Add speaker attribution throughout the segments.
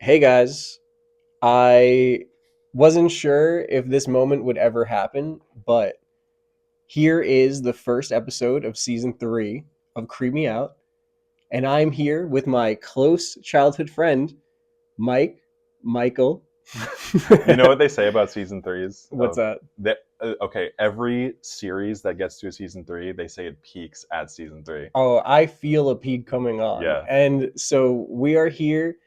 Speaker 1: Hey guys, I wasn't sure if this moment would ever happen, but here is the first episode of season 3 of Creep Me Out, and I'm here with my close childhood friend, Michael.
Speaker 2: You know what they say about season threes
Speaker 1: What's
Speaker 2: of
Speaker 1: that?
Speaker 2: that? Okay, every series that gets to a season three, they say it peaks at season three.
Speaker 1: Oh, I feel a peak coming on.
Speaker 2: Yeah,
Speaker 1: And so we are here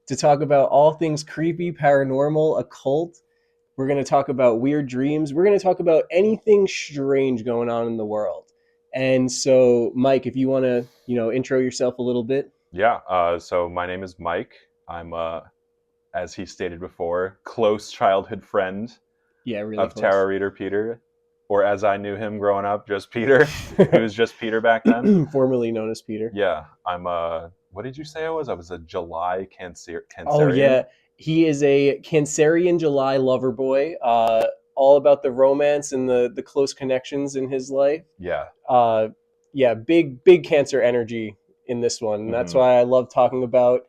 Speaker 1: to talk about all things creepy, paranormal, occult. We're going to talk about weird dreams. We're going to talk about anything strange going on in the world. And so, Mike, if you want to, intro yourself a little bit.
Speaker 2: yeah. So my name is Mike. I'm, as he stated before, close childhood friend
Speaker 1: Yeah, really
Speaker 2: of
Speaker 1: close.
Speaker 2: tarot reader Peter, or as I knew him growing up, just Peter. He was just Peter back then.
Speaker 1: Formerly known as Peter.
Speaker 2: Yeah, I'm a. What did you say I was? I was a July
Speaker 1: Oh,
Speaker 2: Cancerian.
Speaker 1: yeah. He is a Cancerian July lover boy, all about the romance and the close connections in his life.
Speaker 2: Yeah.
Speaker 1: uh yeah, big Cancer energy in this one, and that's
Speaker 2: hmm
Speaker 1: why I love talking about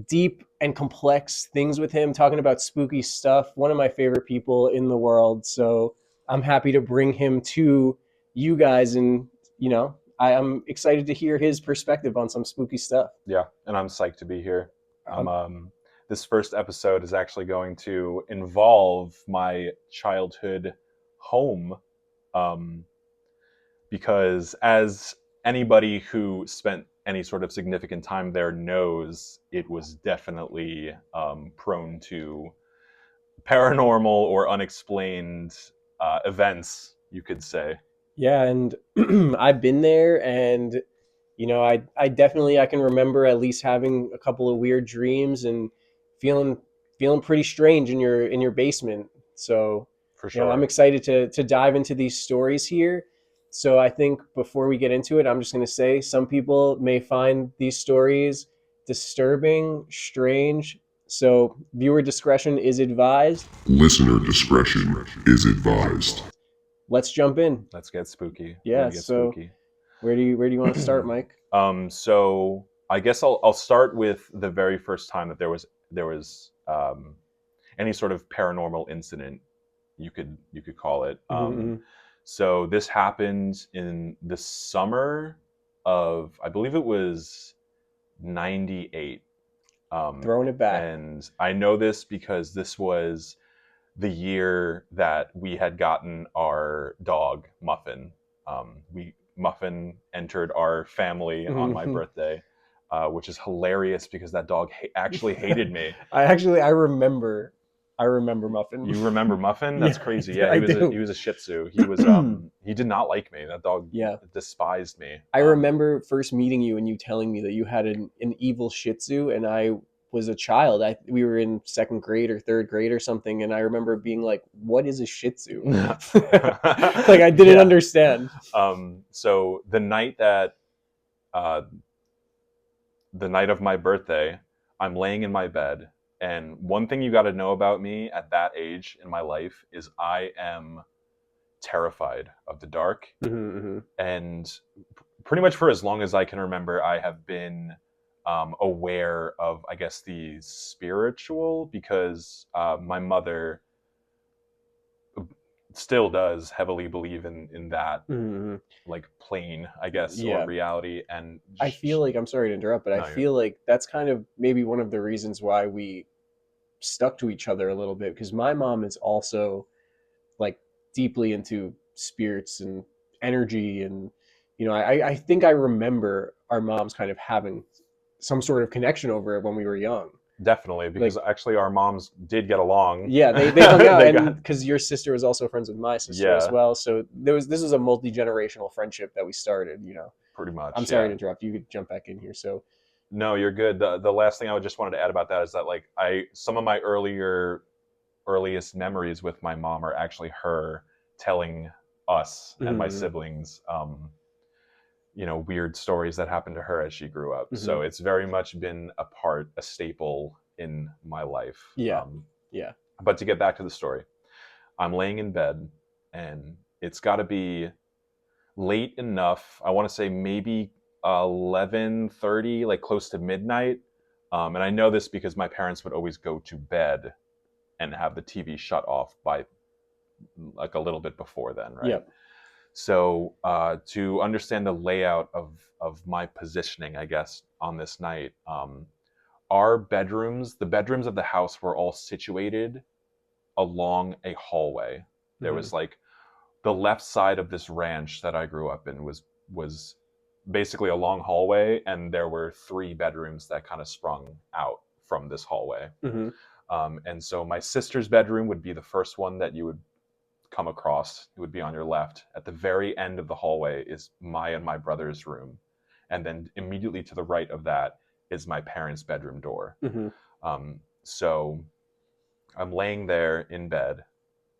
Speaker 1: deep and complex things with him, talking about spooky stuff. One of my favorite people in the world, so I'm happy to bring him to you guys. And I'm excited to hear his perspective on some spooky stuff.
Speaker 2: Yeah, and I'm psyched to be here. I'm
Speaker 1: um,
Speaker 2: This first episode is actually going to involve my childhood home, um, because as anybody who spent any sort of significant time there knows, it was definitely prone to paranormal or unexplained events, you could say.
Speaker 1: yeah, and I've been there, and I definitely, I can remember at least having a couple of weird dreams and feeling feeling pretty strange in your basement. So,
Speaker 2: For
Speaker 1: I'm
Speaker 2: sure.
Speaker 1: excited to dive into these stories here. So I think before we get into it, I'm just going to say some people may find these stories disturbing, strange. So viewer discretion is advised.
Speaker 3: Listener discretion is advised.
Speaker 1: Let's jump in.
Speaker 2: Let's get spooky. We're
Speaker 1: Yeah.
Speaker 2: gonna get
Speaker 1: So
Speaker 2: spooky.
Speaker 1: where do you want to start, Mike?
Speaker 2: So I guess I'll start with the very first time that there was any sort of paranormal incident, you could call it.
Speaker 1: Mm-hmm.
Speaker 2: So this happened in the summer of, I believe it was '98.
Speaker 1: Throwing it back.
Speaker 2: And I know this because this was the year that we had gotten our dog Muffin. We Muffin entered our family on my
Speaker 1: Mhm.
Speaker 2: birthday, which is hilarious because that dog actually hated me.
Speaker 1: I remember Muffin.
Speaker 2: You remember Muffin?
Speaker 1: Yeah,
Speaker 2: That's crazy.
Speaker 1: I
Speaker 2: Yeah, he was a
Speaker 1: do.
Speaker 2: he was a Shih Tzu. He did not like me. That dog
Speaker 1: Yeah,
Speaker 2: despised me.
Speaker 1: I remember first meeting you and you telling me that you had an evil Shih Tzu, and I was a child. We were in second grade or third grade or something, and I remember being like, "What is a Shih Tzu?" Like I didn't
Speaker 2: Yeah.
Speaker 1: understand.
Speaker 2: So uh, the night of my birthday, I'm laying in my bed, and one thing you got to know about me at that age in my life is I am terrified of the dark,
Speaker 1: Mm-hmm.
Speaker 2: and pretty much for as long as I can remember, I have been aware of, I guess, the spiritual, because my mother still does heavily believe in that,
Speaker 1: Mm-hmm.
Speaker 2: like, plane, I guess, or
Speaker 1: Yeah,
Speaker 2: reality. And
Speaker 1: I feel like, I'm sorry to interrupt, but I
Speaker 2: no, you're
Speaker 1: feel like that's kind of maybe one of the reasons why we stuck to each other a little bit, because my mom is also like deeply into spirits and energy. And I think I remember our moms kind of having some sort of connection over it when we were young.
Speaker 2: definitely, because
Speaker 1: Like,
Speaker 2: actually our moms did get along.
Speaker 1: yeah, they hung out,
Speaker 2: They
Speaker 1: and
Speaker 2: got,
Speaker 1: because your sister was also friends with my sister as
Speaker 2: yeah,
Speaker 1: well, so this was a multi-generational friendship that we started.
Speaker 2: pretty
Speaker 1: I'm
Speaker 2: much,
Speaker 1: sorry
Speaker 2: yeah.
Speaker 1: to interrupt, you could jump back in here. So
Speaker 2: No, you're good. The last thing I would just wanted to add about that is that, like, I some of my earliest memories with my mom are actually her telling us and my
Speaker 1: mhm,
Speaker 2: siblings, weird stories that happened to her as she grew up.
Speaker 1: mhm.
Speaker 2: So it's very much been a staple in my life.
Speaker 1: Yeah, yeah.
Speaker 2: But to get back to the story, I'm laying in bed, and it's got to be late enough. I want to say maybe 11:30, like close to midnight. And I know this because my parents would always go to bed and have the TV shut off by like a little bit before then, right?
Speaker 1: Yep.
Speaker 2: So to understand the layout of my positioning, I guess, on this night, our bedrooms, the bedrooms of the house were all situated along a hallway. There was like the left side of this ranch that I grew up in was basically a long hallway, and there were 3 bedrooms that kind of sprung out from this hallway.
Speaker 1: Mm-hmm.
Speaker 2: And so my sister's bedroom would be the first one that you would come across. It would be on your left. At the very end of the hallway is my and my brother's room, and then immediately to the right of that is my parents' bedroom door.
Speaker 1: Mm-hmm.
Speaker 2: So I'm laying there in bed,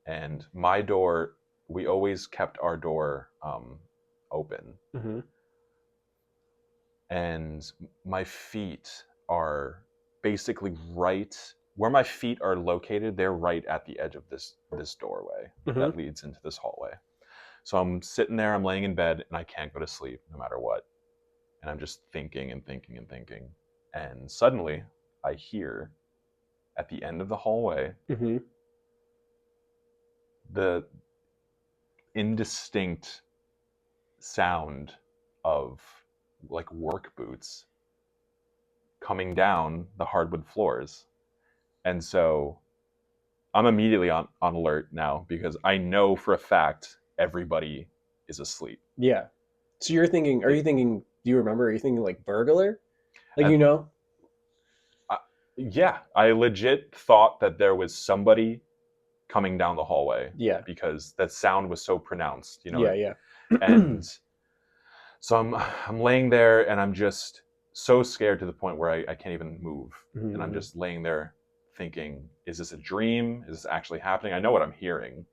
Speaker 2: and my door, we always kept our door open.
Speaker 1: Mm-hmm.
Speaker 2: And my feet are basically right where my feet are located. They're right at the edge of this doorway that leads into this hallway. So I'm sitting there, I'm laying in bed, and I can't go to sleep no matter what. And I'm just thinking and thinking and thinking. And suddenly I hear at the end of the hallway the indistinct sound of like work boots coming down the hardwood floors. And so I'm immediately on alert now because I know for a fact everybody is asleep.
Speaker 1: Yeah. So you're thinking, are you thinking, do you remember, are you thinking like burglar? Like,
Speaker 2: And-
Speaker 1: you know?
Speaker 2: Yeah, I legit thought that there was somebody coming down the hallway.
Speaker 1: Yeah.
Speaker 2: Because that sound was so pronounced, you know.
Speaker 1: Yeah.
Speaker 2: And so I'm laying there, and I'm just so scared to the point where I can't even move.
Speaker 1: Mm-hmm.
Speaker 2: And I'm just laying there thinking, is this a dream? Is this actually happening? I know what I'm hearing.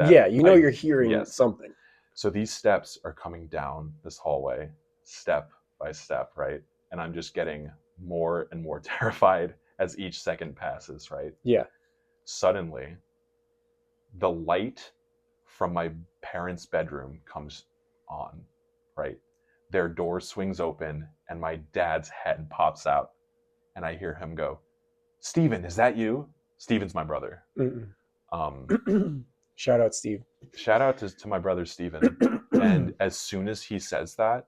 Speaker 1: Yeah, you know, you're hearing something.
Speaker 2: So these steps are coming down this hallway, step by step, right? And I'm just getting more and more terrified as each second passes, right?
Speaker 1: Yeah.
Speaker 2: Suddenly, the light from my parents' bedroom comes on, right? Their door swings open, and my dad's head pops out, and I hear him go, "Steven, is that you?" Steven's my brother.
Speaker 1: Shout out, Steve.
Speaker 2: Shout out to my brother, Steven. And as soon as he says that,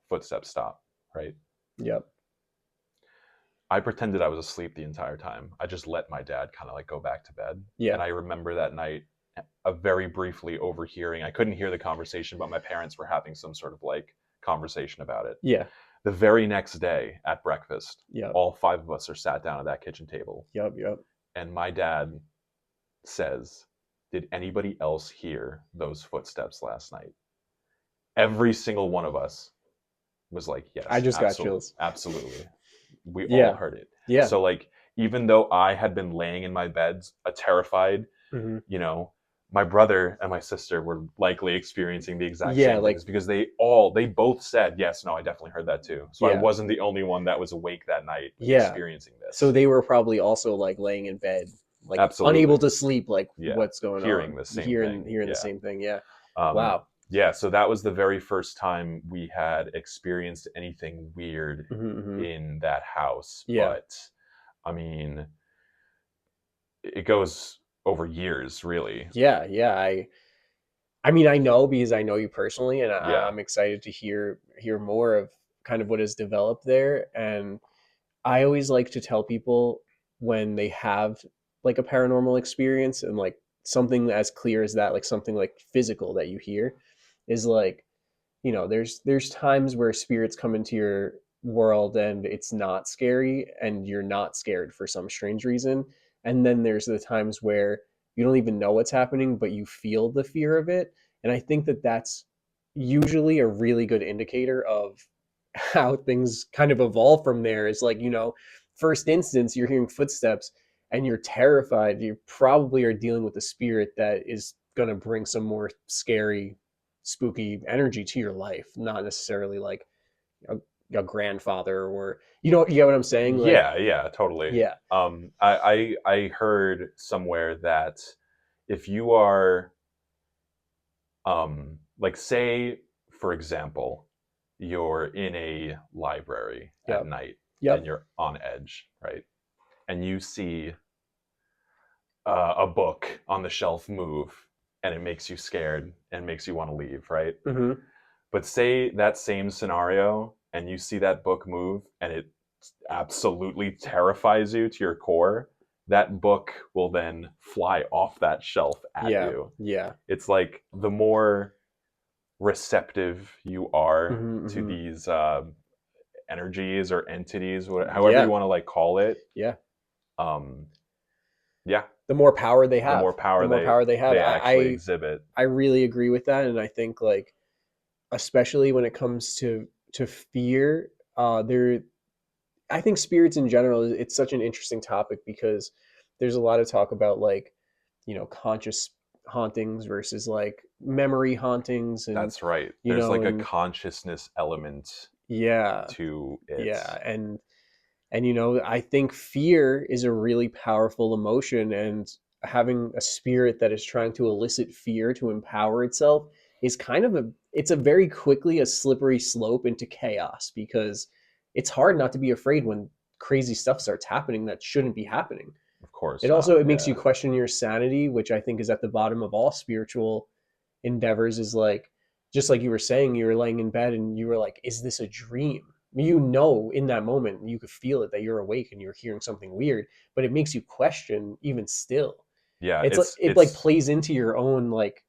Speaker 2: footsteps stop, right?
Speaker 1: Yep.
Speaker 2: I pretended I was asleep the entire time. I just let my dad kind of like go back to bed.
Speaker 1: Yeah.
Speaker 2: And I remember that night, very briefly overhearing. I couldn't hear the conversation, but my parents were having some sort of like conversation about it.
Speaker 1: Yeah.
Speaker 2: The very next day at breakfast,
Speaker 1: Yep.
Speaker 2: all 5 of us are sat down at that kitchen table.
Speaker 1: Yep.
Speaker 2: And my dad says, "Did anybody else hear those footsteps last night?" Every single one of us was like, "Yes."
Speaker 1: I just got chills.
Speaker 2: Absolutely. We
Speaker 1: Yeah.
Speaker 2: all heard it.
Speaker 1: Yeah.
Speaker 2: So like, even though I had been laying in my bed, terrified, you know, my brother and my sister were likely experiencing the exact same things because they both said, "Yes, no, I definitely heard that too." So I wasn't the only one that was awake that night experiencing this.
Speaker 1: So they were probably also like laying in bed, like
Speaker 2: Absolutely.
Speaker 1: unable to sleep, like what's going
Speaker 2: hearing
Speaker 1: on?
Speaker 2: The same
Speaker 1: hearing
Speaker 2: thing.
Speaker 1: the same thing. Yeah.
Speaker 2: Wow. Yeah, so that was the very first time we had experienced anything weird in that house.
Speaker 1: Yeah.
Speaker 2: But I mean, it goes over years, really.
Speaker 1: Yeah. I mean, I know because I know you personally, and I'm excited to hear more of kind of what has developed there. And I always like to tell people when they have like a paranormal experience and like something as clear as that, like something like physical that you hear, is like, you know, there's times where spirits come into your world and it's not scary and you're not scared for some strange reason. And then there's the times where you don't even know what's happening, but you feel the fear of it. And I think that that's usually a really good indicator of how things kind of evolve from there. Is like, you know, first instance, you're hearing footsteps and you're terrified. You probably are dealing with a spirit that is going to bring some more scary, spooky energy to your life, not necessarily like a grandfather or, you know, you get what I'm saying? Like,
Speaker 2: yeah, totally.
Speaker 1: Yeah.
Speaker 2: I heard somewhere that if you are, like, say, for example, you're in a library at night
Speaker 1: Yep.
Speaker 2: and you're on edge, right? And you see a book on the shelf move, and it makes you scared and makes you want to leave, right?
Speaker 1: Hmm.
Speaker 2: But say that same scenario, and you see that book move, and it absolutely terrifies you to your core. That book will then fly off that shelf at
Speaker 1: Yeah.
Speaker 2: you.
Speaker 1: Yeah.
Speaker 2: It's like the more receptive you are
Speaker 1: Hmm.
Speaker 2: to
Speaker 1: Hmm.
Speaker 2: these energies or entities, however
Speaker 1: Yeah.
Speaker 2: you want to like call it.
Speaker 1: Yeah.
Speaker 2: Um, yeah,
Speaker 1: The more power they
Speaker 2: the
Speaker 1: have,
Speaker 2: more power
Speaker 1: the more
Speaker 2: they
Speaker 1: power they have.
Speaker 2: they actually exhibit.
Speaker 1: I really agree with that, and I think like especially when it comes to fear, there. I think spirits in general, it's such an interesting topic because there's a lot of talk about like, conscious hauntings versus like memory hauntings, and
Speaker 2: That's right. There's like a
Speaker 1: and
Speaker 2: consciousness element
Speaker 1: yeah,
Speaker 2: to it.
Speaker 1: yeah, and I think fear is a really powerful emotion, and having a spirit that is trying to elicit fear to empower itself is kind of it's a very quickly a slippery slope into chaos, because it's hard not to be afraid when crazy stuff starts happening that shouldn't be happening.
Speaker 2: Of course
Speaker 1: It
Speaker 2: not.
Speaker 1: also it makes you
Speaker 2: Yeah.
Speaker 1: question your sanity, which I think is at the bottom of all spiritual endeavors. Is like, just like you were saying, you were laying in bed and you were like, is this a dream? In that moment you could feel it, that you're awake and you're hearing something weird, but it makes you question even still.
Speaker 2: Yeah,
Speaker 1: It's like it like
Speaker 2: it's
Speaker 1: plays into your own like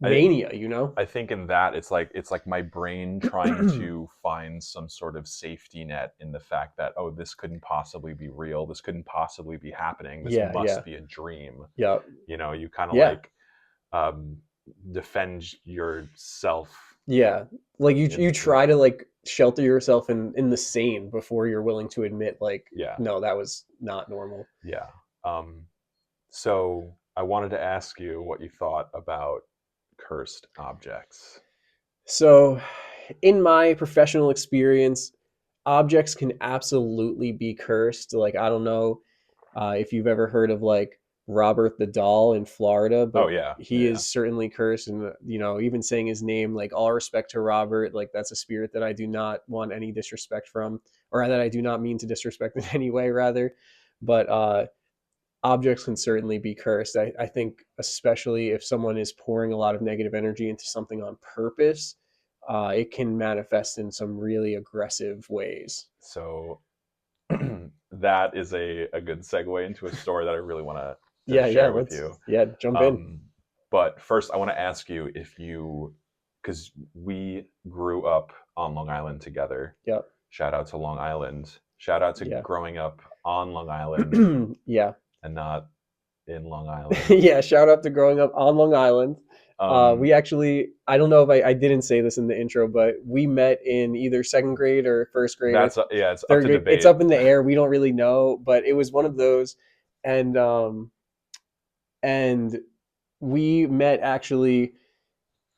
Speaker 2: I
Speaker 1: mania.
Speaker 2: I think in that it's like my brain trying to find some sort of safety net in the fact that, oh, this couldn't possibly be real. This couldn't possibly be happening. This
Speaker 1: Yeah, yeah,
Speaker 2: must be a dream.
Speaker 1: yeah,
Speaker 2: You kind of
Speaker 1: yeah,
Speaker 2: like um defend yourself
Speaker 1: yeah. Like you
Speaker 2: in
Speaker 1: try to
Speaker 2: that.
Speaker 1: like shelter yourself in the sane before you're willing to admit like,
Speaker 2: Yeah.
Speaker 1: no, that was not normal.
Speaker 2: Yeah. Um so I wanted to ask you what you thought about cursed objects.
Speaker 1: So, in my professional experience, objects can absolutely be cursed. Like, I don't know if you've ever heard of like Robert the doll in Florida,
Speaker 2: Oh
Speaker 1: but
Speaker 2: yeah.
Speaker 1: he
Speaker 2: Yeah.
Speaker 1: is certainly cursed. And, even saying his name, like, all respect to Robert, like, that's a spirit that I do not want any disrespect from, or that I do not mean to disrespect in any way, rather. But objects can certainly be cursed. I think, especially if someone is pouring a lot of negative energy into something on purpose, it can manifest in some really aggressive ways.
Speaker 2: So that is a good segue into a story that I really want to
Speaker 1: Yeah, yeah,
Speaker 2: share with you.
Speaker 1: jump in.
Speaker 2: Um, but first, I want to ask you because we grew up on Long Island together.
Speaker 1: Yep.
Speaker 2: Shout out to Long Island. Shout out to
Speaker 1: Yeah.
Speaker 2: growing up on Long Island
Speaker 1: Yeah.
Speaker 2: and not in Long Island.
Speaker 1: Yeah, shout out to growing up on Long Island. We
Speaker 2: Um,
Speaker 1: actually, I don't know if I didn't say this in the intro, but we met in either second grade or first grade or
Speaker 2: it's up
Speaker 1: third
Speaker 2: to
Speaker 1: grade. It's
Speaker 2: debate.
Speaker 1: up in the air. We don't really know, but it was one of those. And and we met actually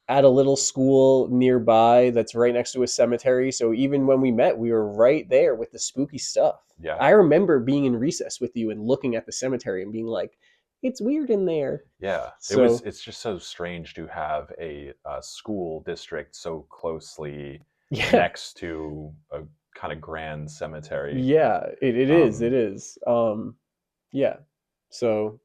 Speaker 1: at a little school nearby that's right next to a cemetery. So even when we met, we were right there with the spooky stuff.
Speaker 2: Yeah.
Speaker 1: I remember being in recess with you and looking at the cemetery and being like, it's weird in there.
Speaker 2: Yeah,
Speaker 1: So
Speaker 2: it's just so strange to have a school district so closely
Speaker 1: yeah,
Speaker 2: next to a kind of grand cemetery.
Speaker 1: yeah, it is. It
Speaker 2: Um,
Speaker 1: is. Yeah. So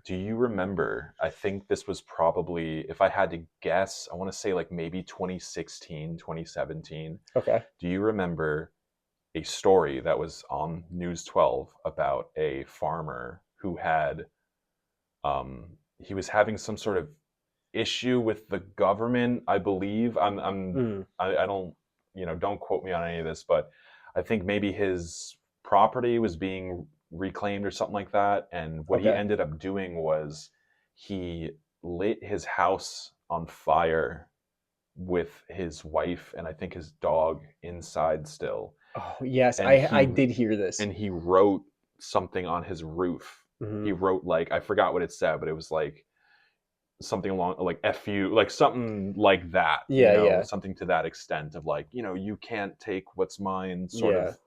Speaker 2: do you remember? I think this was probably, if I had to guess, I want to say like maybe 2016, 2017.
Speaker 1: okay.
Speaker 2: Do you remember a story that was on News 12 about a farmer who had he was having some sort of issue with the government, I believe.
Speaker 1: Mm,
Speaker 2: I don't, don't quote me on any of this, but I think maybe his property was being reclaimed or something like that. And what he
Speaker 1: okay.
Speaker 2: ended up doing was he lit his house on fire with his wife and I think his dog inside still.
Speaker 1: Oh yes,
Speaker 2: And
Speaker 1: I did hear this.
Speaker 2: he wrote something on his roof.
Speaker 1: Hmm.
Speaker 2: He wrote like, I forgot what it said, but it was like something along like F you, like something like that,
Speaker 1: Yeah, yeah,
Speaker 2: something to that extent of like, you can't take what's mine, sort
Speaker 1: yeah.
Speaker 2: of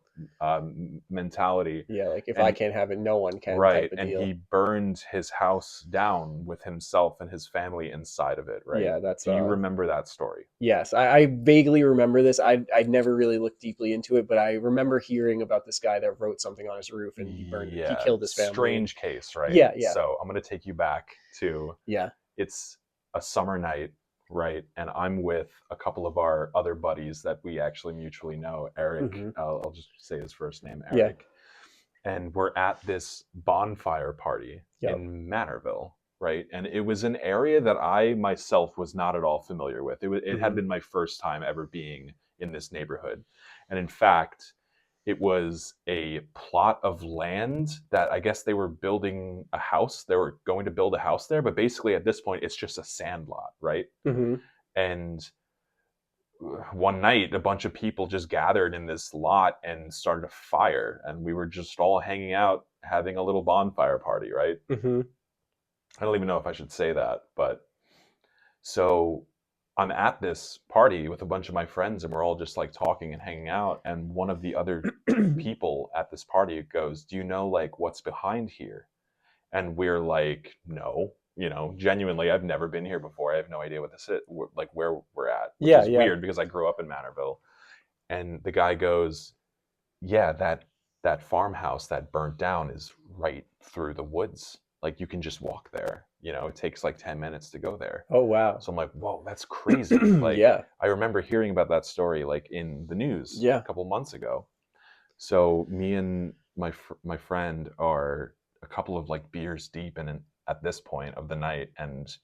Speaker 2: mentality.
Speaker 1: Yeah, like if
Speaker 2: And
Speaker 1: I can't have it, no one can,
Speaker 2: right,
Speaker 1: type of
Speaker 2: and
Speaker 1: deal.
Speaker 2: he burned his house down with himself and his family inside of it, right?
Speaker 1: Yeah, that's
Speaker 2: Do you remember that story?
Speaker 1: yes, I vaguely remember this. I never really looked deeply into it, but I remember hearing about this guy that wrote something on his roof and he
Speaker 2: Yeah,
Speaker 1: killed his family.
Speaker 2: strange case, right?
Speaker 1: Yeah, yeah,
Speaker 2: So I'm going to take you back to,
Speaker 1: yeah.
Speaker 2: it's a summer night, right? And I'm with a couple of our other buddies that we actually mutually know. Eric,
Speaker 1: Hmm.
Speaker 2: I'll just say his first name,
Speaker 1: Yeah.
Speaker 2: Eric. And we're at this bonfire party
Speaker 1: Yep.
Speaker 2: in Manorville, right? And it was an area that I myself was not at all familiar with. It had
Speaker 1: Mhm.
Speaker 2: been my first time ever being in this neighborhood. And in fact, it was a plot of land that I guess they were building a house. They were going to build a house there, but basically at this point, it's just a sand lot, right?
Speaker 1: Hmm.
Speaker 2: And one night a bunch of people just gathered in this lot and started a fire, and we were just all hanging out having a little bonfire party, right?
Speaker 1: Hmm.
Speaker 2: I don't even know if I should say that, but so I'm at this party with a bunch of my friends and we're all just like talking and hanging out, and one of the other people at this party goes, "Do you know like what's behind here?" And we're like, "No, genuinely, I've never been here before. I have no idea what this is, like where we're at," which
Speaker 1: Yeah,
Speaker 2: is
Speaker 1: yeah.
Speaker 2: weird because I grew up in Manorville. And the guy goes, "Yeah, that farmhouse that burnt down is right through the woods. Like you can just walk there. It takes like 10 minutes to go there."
Speaker 1: Oh wow.
Speaker 2: So I'm like, "Whoa, that's crazy." Like
Speaker 1: Yeah,
Speaker 2: I remember hearing about that story like in the news
Speaker 1: yeah.
Speaker 2: a couple months ago. So me and my friend are a couple of like beers deep and at this point of the night, and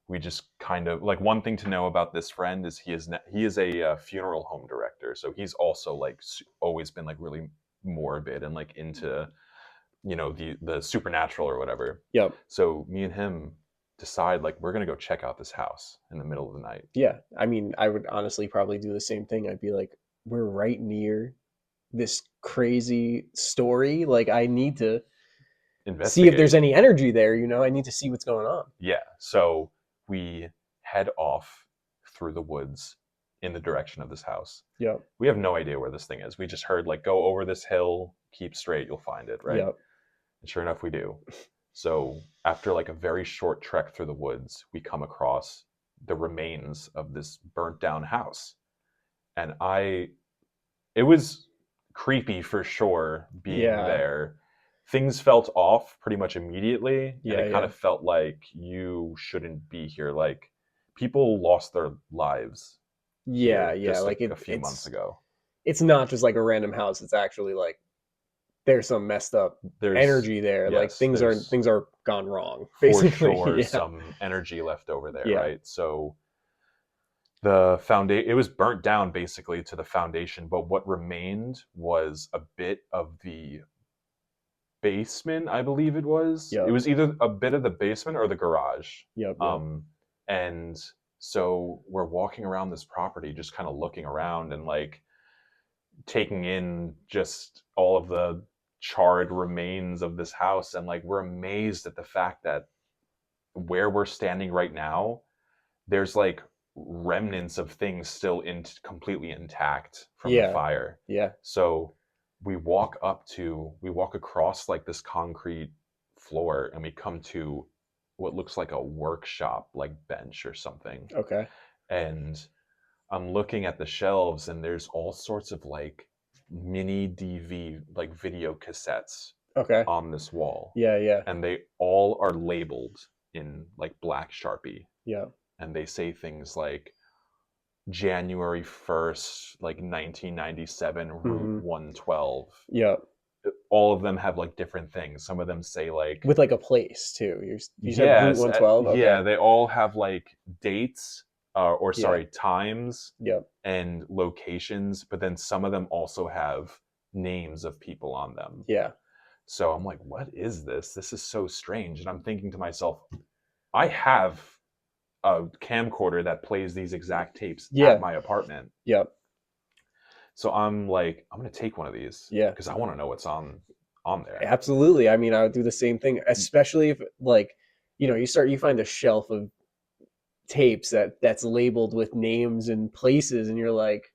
Speaker 2: we just kind of like, one thing to know about this friend is he is a funeral home director, so he's also like always been like really morbid and like into the supernatural or whatever.
Speaker 1: Yep.
Speaker 2: So me and him decide like we're gonna go check out this house in the middle of the night.
Speaker 1: Yeah. I mean, I would honestly probably do the same thing. I'd be like, we're right near this crazy story. Like, I need to see if there's
Speaker 2: Investigate.
Speaker 1: any energy there. I need to see what's going on.
Speaker 2: Yeah. So we head off through the woods in the direction of this house.
Speaker 1: Yep.
Speaker 2: We have no idea where this thing is. We just heard like, "Go over this hill, keep straight, you'll find it," right?
Speaker 1: Yep.
Speaker 2: And sure enough, we do. So after like a very short trek through the woods, we come across the remains of this burnt down house. And it was creepy for sure being
Speaker 1: Yeah.
Speaker 2: there. Things felt off pretty much immediately. And
Speaker 1: Yeah,
Speaker 2: it kind
Speaker 1: yeah.
Speaker 2: of felt like you shouldn't be here. Like people lost their lives
Speaker 1: Yeah,
Speaker 2: here
Speaker 1: yeah.
Speaker 2: just
Speaker 1: Like
Speaker 2: a few months ago.
Speaker 1: it's not just like a random house. It's actually like there's some messed up
Speaker 2: There's
Speaker 1: energy there. Like
Speaker 2: yes,
Speaker 1: things
Speaker 2: there's
Speaker 1: are gone wrong.
Speaker 2: for
Speaker 1: Basically.
Speaker 2: sure
Speaker 1: Yeah.
Speaker 2: some energy left over there,
Speaker 1: Yeah.
Speaker 2: right? So the foundation, it was burnt down basically to the foundation, but what remained was a bit of the basement, I believe it was.
Speaker 1: Yep.
Speaker 2: It was either a bit of the basement or the garage.
Speaker 1: Yep.
Speaker 2: And so we're walking around this property, just kind of looking around and like taking in just all of the charred remains of this house. And like, we're amazed at the fact that where we're standing right now, there's like remnants of things still completely intact from the
Speaker 1: Yeah.
Speaker 2: fire.
Speaker 1: Yeah.
Speaker 2: So we walk across like this concrete floor and we come to what looks like a workshop, like bench or something.
Speaker 1: Okay.
Speaker 2: And I'm looking at the shelves and there's all sorts of like mini DV, like video cassettes
Speaker 1: Okay.
Speaker 2: on this wall.
Speaker 1: Yeah. Yeah.
Speaker 2: And they all are labeled in like black Sharpie.
Speaker 1: Yeah.
Speaker 2: And they say things like January 1st, like 1997, Route 112.
Speaker 1: Yeah.
Speaker 2: All of them have like different things. Some of them say like
Speaker 1: With like a place too. You said Route 112. Okay.
Speaker 2: yeah, they all have like dates or
Speaker 1: Yeah.
Speaker 2: sorry, times
Speaker 1: Yep.
Speaker 2: and locations, but then some of them also have names of people on them.
Speaker 1: Yeah.
Speaker 2: So I'm like, what is this? This is so strange. And I'm thinking to myself, I have a camcorder that plays these exact tapes
Speaker 1: Yeah.
Speaker 2: at my apartment.
Speaker 1: Yep.
Speaker 2: So I'm like, I'm gonna take one of these.
Speaker 1: Yeah.
Speaker 2: Because I want to know what's on there.
Speaker 1: Absolutely. I mean, I would do the same thing, especially if like, you find a shelf of tapes that's labeled with names and places, and you're like,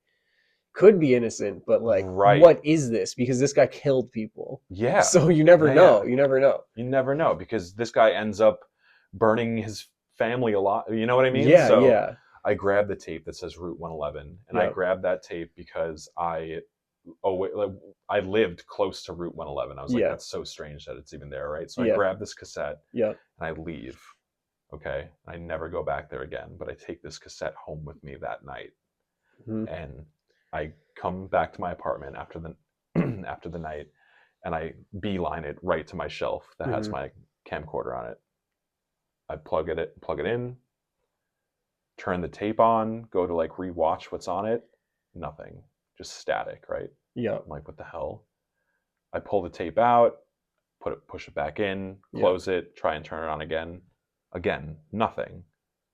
Speaker 1: could be innocent, but like,
Speaker 2: Right.
Speaker 1: what is this? Because this guy killed people.
Speaker 2: Yeah.
Speaker 1: So you never
Speaker 2: Yeah,
Speaker 1: know.
Speaker 2: yeah.
Speaker 1: You never know.
Speaker 2: You never know, because this guy ends up burning his family a lot. You know what I mean?
Speaker 1: Yeah,
Speaker 2: So
Speaker 1: yeah,
Speaker 2: I grabbed the tape that says Route 111, and I
Speaker 1: yeah.
Speaker 2: grabbed that tape because I lived close to Route 111. I was like,
Speaker 1: Yeah.
Speaker 2: that's so strange that it's even there, right? So I
Speaker 1: Yeah.
Speaker 2: grab this cassette
Speaker 1: Yeah.
Speaker 2: and I leave. Okay, I never go back there again, but I take this cassette home with me that night,
Speaker 1: Mhm.
Speaker 2: and I come back to my apartment after the after the night, and I beeline it right to my shelf that has
Speaker 1: Mhm.
Speaker 2: my camcorder on it. I plug it in, turn the tape on, go to like rewatch what's on it. Nothing, just static, right?
Speaker 1: Yeah.
Speaker 2: I'm like, what the hell? I pull the tape out, push it back in,
Speaker 1: Yeah.
Speaker 2: close it, try and turn it on again. Again, nothing.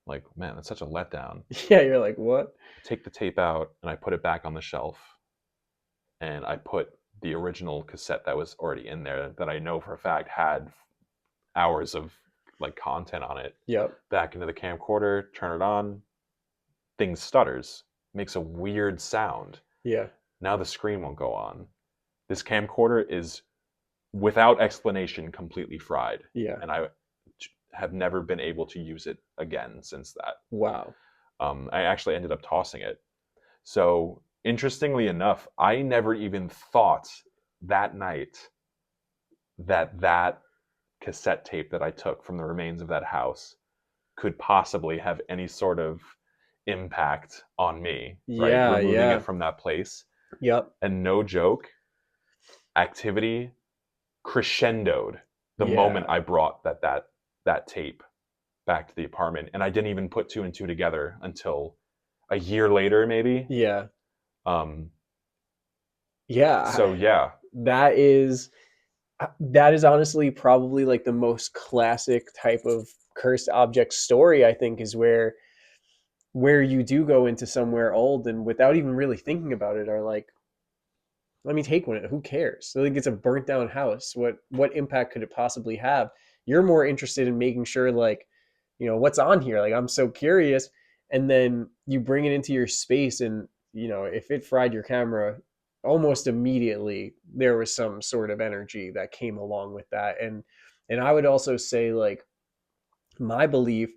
Speaker 2: Like, man, that's such a letdown.
Speaker 1: Yeah, you're like, what?
Speaker 2: I take the tape out and I put it back on the shelf. And I put the original cassette that was already in there that I know for a fact had hours of like content on it
Speaker 1: Yep.
Speaker 2: back into the camcorder, turn it on, thing stutters, makes a weird sound.
Speaker 1: Yeah.
Speaker 2: Now the screen won't go on. This camcorder is, without explanation, completely fried.
Speaker 1: Yeah.
Speaker 2: And I have never been able to use it again since that.
Speaker 1: Wow.
Speaker 2: I actually ended up tossing it. So, interestingly enough, I never even thought that night that cassette tape that I took from the remains of that house could possibly have any sort of impact on me, right?
Speaker 1: Yeah,
Speaker 2: Removing
Speaker 1: yeah.
Speaker 2: it from that place.
Speaker 1: Yep.
Speaker 2: And no joke, activity crescendoed the
Speaker 1: Yeah.
Speaker 2: moment I brought that tape back to the apartment. And I didn't even put two and two together until a year later, maybe.
Speaker 1: Yeah.
Speaker 2: Um,
Speaker 1: Yeah.
Speaker 2: so yeah,
Speaker 1: That is honestly probably like the most classic type of cursed object story, I think, is where you do go into somewhere old and without even really thinking about it are like, let me take one. Who cares? So like it's a burnt down house. What impact could it possibly have? You're more interested in making sure like, what's on here? Like I'm so curious. And then you bring it into your space and if it fried your camera, almost immediately there was some sort of energy that came along with that. And I would also say like my belief,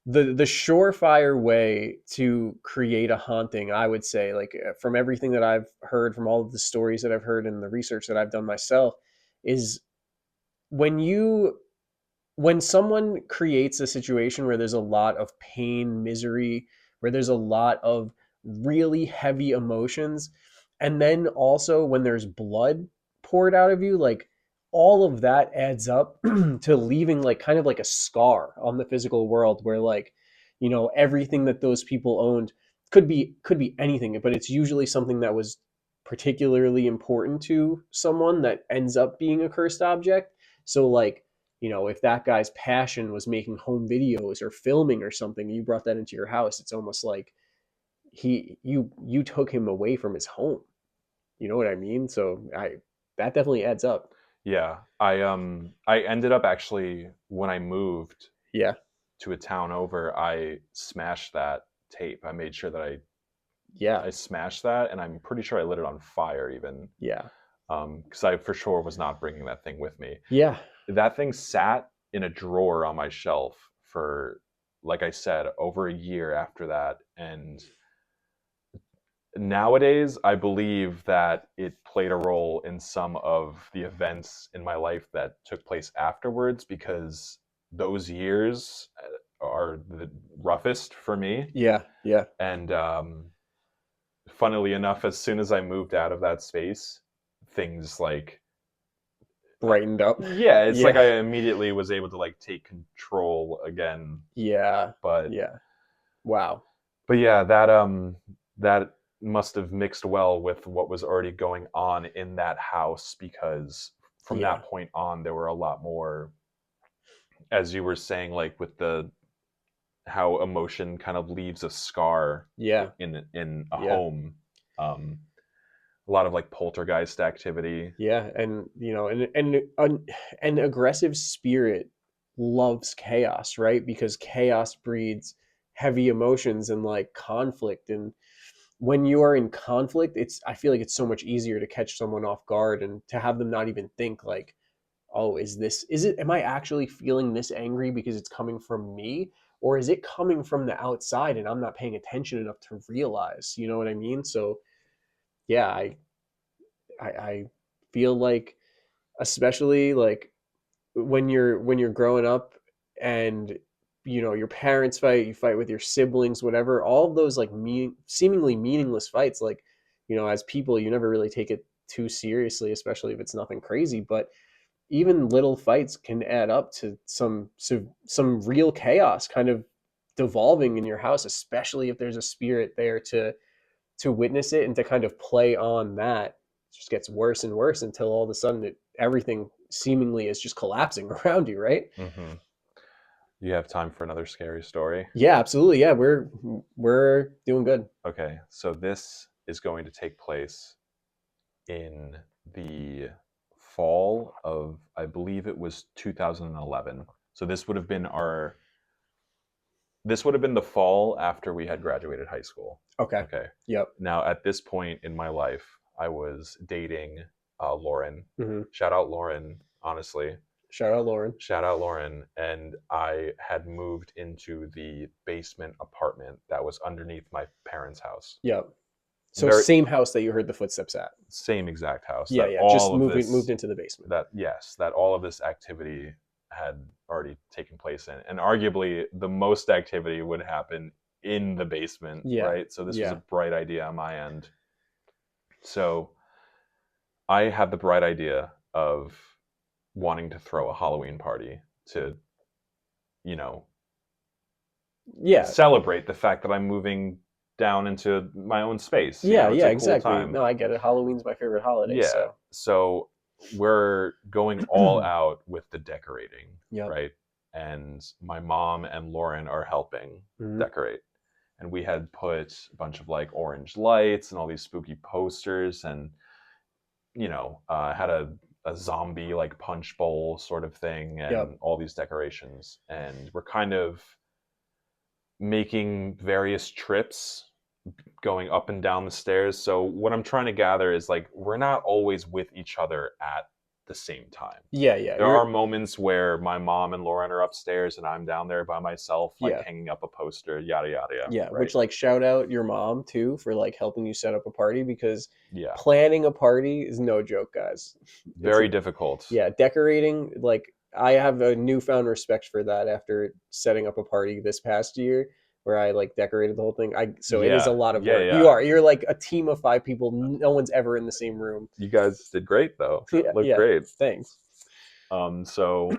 Speaker 1: the surefire way to create a haunting, I would say, like from everything that I've heard, from all of the stories that I've heard and the research that I've done myself, is when someone creates a situation where there's a lot of pain, misery, where there's a lot of really heavy emotions, and then also when there's blood poured out of you, like all of that adds up to leaving like kind of like a scar on the physical world where like, everything that those people owned could be anything, but it's usually something that was particularly important to someone that ends up being a cursed object. So like, if that guy's passion was making home videos or filming or something, you brought that into your house, it's almost like you took him away from his home. You know what I mean? So that definitely adds up.
Speaker 2: yeah. I ended up actually, when I moved
Speaker 1: Yeah.
Speaker 2: to a town over, I smashed that tape. I made sure that I
Speaker 1: Yeah.
Speaker 2: smashed that, and I'm pretty sure I lit it on fire even,
Speaker 1: Yeah.
Speaker 2: because I for sure was not bringing that thing with me.
Speaker 1: Yeah.
Speaker 2: That thing sat in a drawer on my shelf for, like I said, over a year after that. And nowadays, I believe that it played a role in some of the events in my life that took place afterwards, because those years are the roughest for me.
Speaker 1: Yeah. Yeah.
Speaker 2: And funnily enough, as soon as I moved out of that space, things like,
Speaker 1: Brightened up.
Speaker 2: yeah, it's like
Speaker 1: Yeah.
Speaker 2: I immediately was able to like take control again.
Speaker 1: Yeah.
Speaker 2: But
Speaker 1: Yeah. Wow.
Speaker 2: yeah, that must have mixed well with what was already going on in that house, because from
Speaker 1: Yeah.
Speaker 2: that point on there were a lot more, as you were saying, like with the how emotion kind of leaves a scar
Speaker 1: Yeah.
Speaker 2: in a
Speaker 1: Yeah.
Speaker 2: home. A lot of like poltergeist activity.
Speaker 1: Yeah. And an aggressive spirit loves chaos, right? Because chaos breeds heavy emotions and like conflict. And when you are in conflict, I feel like it's so much easier to catch someone off guard and to have them not even think like, oh, am I actually feeling this angry because it's coming from me? Or is it coming from the outside and I'm not paying attention enough to realize, you know what I mean? So yeah, I feel like, especially like when you're growing up and your parents fight, you fight with your siblings, whatever, all of those like seemingly meaningless fights, like as people you never really take it too seriously, especially if it's nothing crazy, but even little fights can add up to some real chaos kind of devolving in your house, especially if there's a spirit there to witness it and to kind of play on that. It just gets worse and worse until all of a sudden everything seemingly is just collapsing around you, right?
Speaker 2: Mm-hmm. You have time for another scary story?
Speaker 1: Yeah, absolutely. Yeah, we're doing good.
Speaker 2: Okay, so this is going to take place in the fall of, I believe it was 2011. So this would have been the fall after we had graduated high school.
Speaker 1: Okay.
Speaker 2: Okay.
Speaker 1: Yep.
Speaker 2: Now, at this point in my life, I was dating Lauren.
Speaker 1: Mm-hmm.
Speaker 2: Shout out Lauren, honestly.
Speaker 1: Shout out Lauren.
Speaker 2: Shout out Lauren. And I had moved into the basement apartment that was underneath my parents' house.
Speaker 1: Yep. So same house that you heard the footsteps at.
Speaker 2: Same exact house.
Speaker 1: Yeah, yeah. Just moved into the basement.
Speaker 2: That all of this activity had already taken place in, and arguably the most activity would happen in the basement, right? So this was a bright idea on my end. So I had the bright idea of wanting to throw a Halloween party to, celebrate the fact that I'm moving down into my own space.
Speaker 1: Yeah, exactly. Cool. No, I get it. Halloween's my favorite holiday.
Speaker 2: Yeah. So we're going all out with the decorating, right? And my mom and Lauren are helping decorate. And we had put a bunch of like orange lights and all these spooky posters, and had a zombie like punch bowl sort of thing, and all these decorations. And we're kind of making various trips going up and down the stairs. So what I'm trying to gather is like, we're not always with each other at the same time.
Speaker 1: Yeah.
Speaker 2: There are moments where my mom and Lauren are upstairs and I'm down there by myself, like hanging up a poster, yada, yada, yada.
Speaker 1: Yeah,
Speaker 2: right?
Speaker 1: which like shout out your mom too for like helping you set up a party, because planning a party is no joke, guys.
Speaker 2: Very difficult.
Speaker 1: Yeah, decorating, like I have a newfound respect for that after setting up a party this past year where I like decorated the whole thing. It is a lot of work.
Speaker 2: Yeah.
Speaker 1: You're like a team of 5 people. No one's ever in the same room.
Speaker 2: You guys did great though. Looked great.
Speaker 1: Thanks.
Speaker 2: So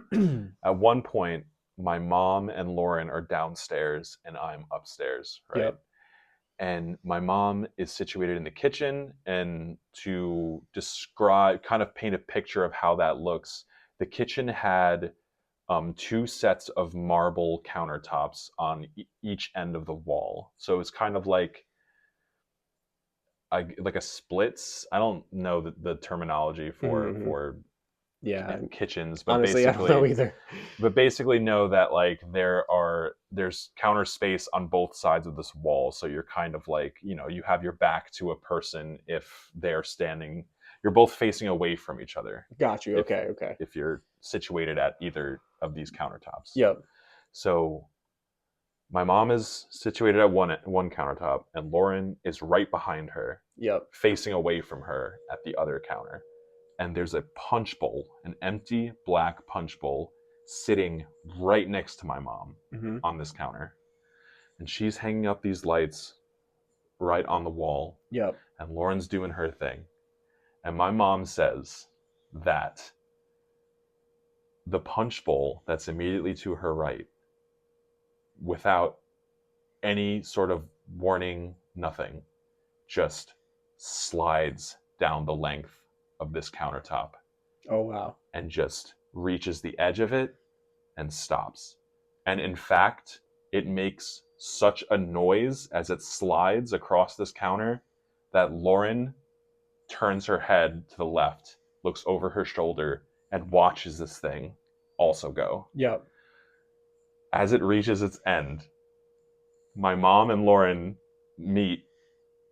Speaker 2: at one point, my mom and Lauren are downstairs and I'm upstairs, right?
Speaker 1: Yep.
Speaker 2: And my mom is situated in the kitchen, and to describe, kind of paint a picture of how that looks, the kitchen had 2 sets of marble countertops on each end of the wall. So it's kind of like a splits. I don't know the terminology for kitchens, but
Speaker 1: honestly,
Speaker 2: basically,
Speaker 1: I don't know either.
Speaker 2: But basically know that like there's counter space on both sides of this wall. So you're kind of like, you have your back to a person if they're standing. You're both facing away from each other.
Speaker 1: Got you. Okay.
Speaker 2: If you're situated at either of these countertops.
Speaker 1: Yep.
Speaker 2: So my mom is situated at one countertop, and Lauren is right behind her.
Speaker 1: Yep.
Speaker 2: Facing away from her at the other counter. And there's a punch bowl, an empty black punch bowl, sitting right next to my mom on this counter. And she's hanging up these lights right on the wall.
Speaker 1: Yep.
Speaker 2: And Lauren's doing her thing. And my mom says that the punch bowl that's immediately to her right, without any sort of warning, nothing, just slides down the length of this countertop.
Speaker 1: Oh, wow.
Speaker 2: And just reaches the edge of it and stops. And in fact, it makes such a noise as it slides across this counter that Lauren turns her head to the left, looks over her shoulder, and watches this thing also go.
Speaker 1: Yep.
Speaker 2: As it reaches its end, my mom and Lauren meet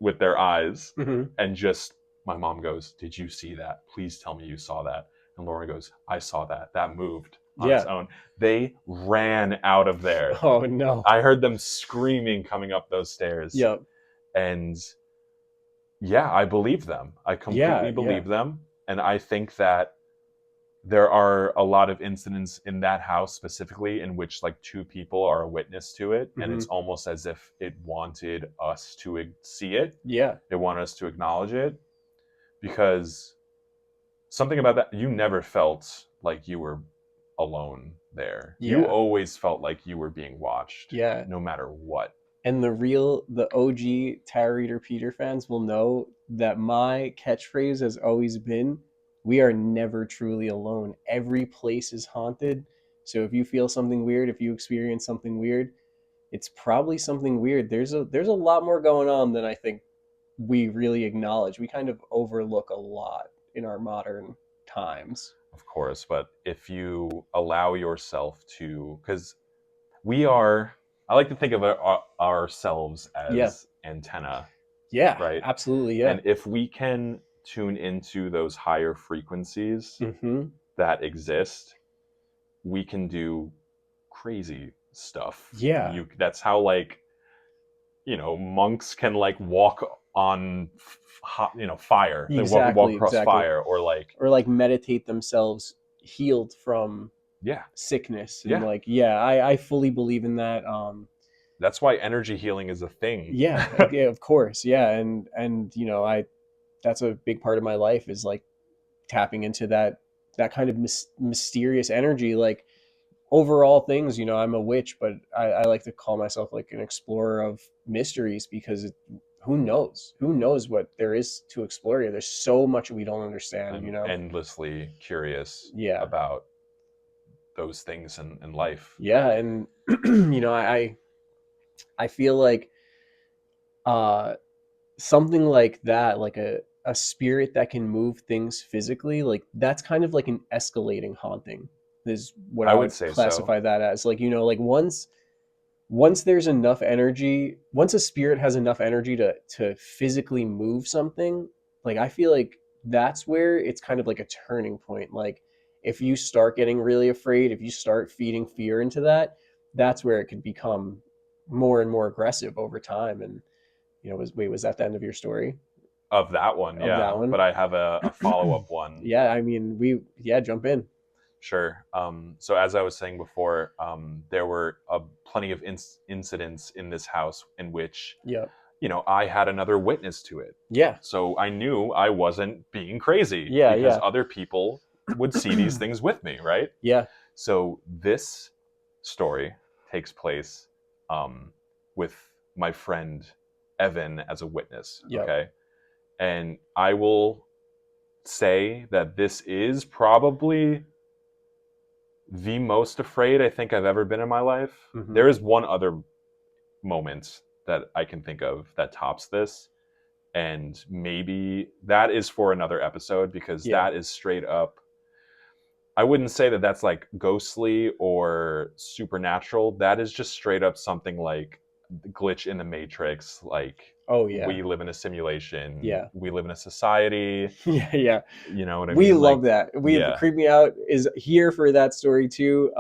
Speaker 2: with their eyes.
Speaker 1: Mhm.
Speaker 2: And just, my mom goes, "Did you see that? Please tell me you saw that." And Lauren goes, "I saw that. That moved on its
Speaker 1: Yeah.
Speaker 2: own." They ran out of there.
Speaker 1: Oh no.
Speaker 2: I heard them screaming coming up those stairs.
Speaker 1: Yep.
Speaker 2: And yeah, I believe them. I completely
Speaker 1: Yeah.
Speaker 2: believe them. And I think that there are a lot of incidents in that house specifically in which like two people are a witness to it, and it's almost as if it wanted us to see it.
Speaker 1: Yeah.
Speaker 2: It wanted us to acknowledge it, because something about that, you never felt like you were alone there. You
Speaker 1: Yeah.
Speaker 2: always felt like you were being watched,
Speaker 1: Yeah.
Speaker 2: no matter what.
Speaker 1: And the OG Tarot Reader Peter fans will know that my catchphrase has always been, "We are never truly alone. Every place is haunted. So if you feel something weird, if you experience something weird, it's probably something weird. There's a lot more going on than I think we really acknowledge. We kind of overlook a lot in our modern times."
Speaker 2: Of course, but if you allow yourself to, because we are, I like to think of ourselves
Speaker 1: Yeah.
Speaker 2: as antenna,
Speaker 1: Yeah.
Speaker 2: right?
Speaker 1: Absolutely. Yeah.
Speaker 2: And if we can tune into those higher frequencies
Speaker 1: Mm-hmm.
Speaker 2: that exist, we can do crazy stuff.
Speaker 1: Yeah.
Speaker 2: That's how, like, monks can like walk on fire. They walk
Speaker 1: Exactly.
Speaker 2: across
Speaker 1: Exactly.
Speaker 2: fire, or like
Speaker 1: meditate themselves healed from
Speaker 2: yeah,
Speaker 1: sickness. And
Speaker 2: yeah.
Speaker 1: like, yeah, I fully believe in that.
Speaker 2: That's why energy healing is a thing.
Speaker 1: Yeah, yeah, of course. Yeah. And that's a big part of my life, is like tapping into that kind of mysterious energy. Like, overall things, I'm a witch, but I like to call myself like an explorer of mysteries, because who knows what there is to explore here. There's so much we don't understand.
Speaker 2: I'm endlessly curious
Speaker 1: Yeah.
Speaker 2: about those things in life.
Speaker 1: Yeah. And I feel like something like that, like a spirit that can move things physically, like that's kind of like an escalating haunting, is what I would
Speaker 2: say
Speaker 1: classify that as. Like, like once there's enough energy, once a spirit has enough energy to physically move something, like I feel like that's where it's kind of like a turning point. Like, if you start getting really afraid, if you start feeding fear into that, that's where it could become more and more aggressive over time. And was that the end of your story?
Speaker 2: Of that one, yeah.
Speaker 1: That one?
Speaker 2: But I have a follow-up one.
Speaker 1: Yeah, I mean, jump in.
Speaker 2: Sure. So as I was saying before, there were plenty of incidents in this house in which,
Speaker 1: Yeah.
Speaker 2: I had another witness to it.
Speaker 1: Yeah.
Speaker 2: So I knew I wasn't being crazy.
Speaker 1: Yeah,
Speaker 2: because
Speaker 1: yeah.
Speaker 2: other people would see these things with me, right?
Speaker 1: Yeah.
Speaker 2: So this story takes place with my friend Evan as a witness.
Speaker 1: Yep.
Speaker 2: Okay. And I will say that this is probably the most afraid I think I've ever been in my life.
Speaker 1: Mhm.
Speaker 2: There is one other moment that I can think of that tops this, and maybe that is for another episode, because
Speaker 1: Yeah.
Speaker 2: that is straight up, I wouldn't say that that's like ghostly or supernatural. That is just straight up something like glitch in the Matrix. Like,
Speaker 1: Oh yeah.
Speaker 2: we live in a simulation.
Speaker 1: Yeah.
Speaker 2: We live in a society.
Speaker 1: Yeah, yeah.
Speaker 2: You know what I
Speaker 1: We
Speaker 2: mean?
Speaker 1: love that.
Speaker 2: yeah.
Speaker 1: Creep Me Out is here for that story too.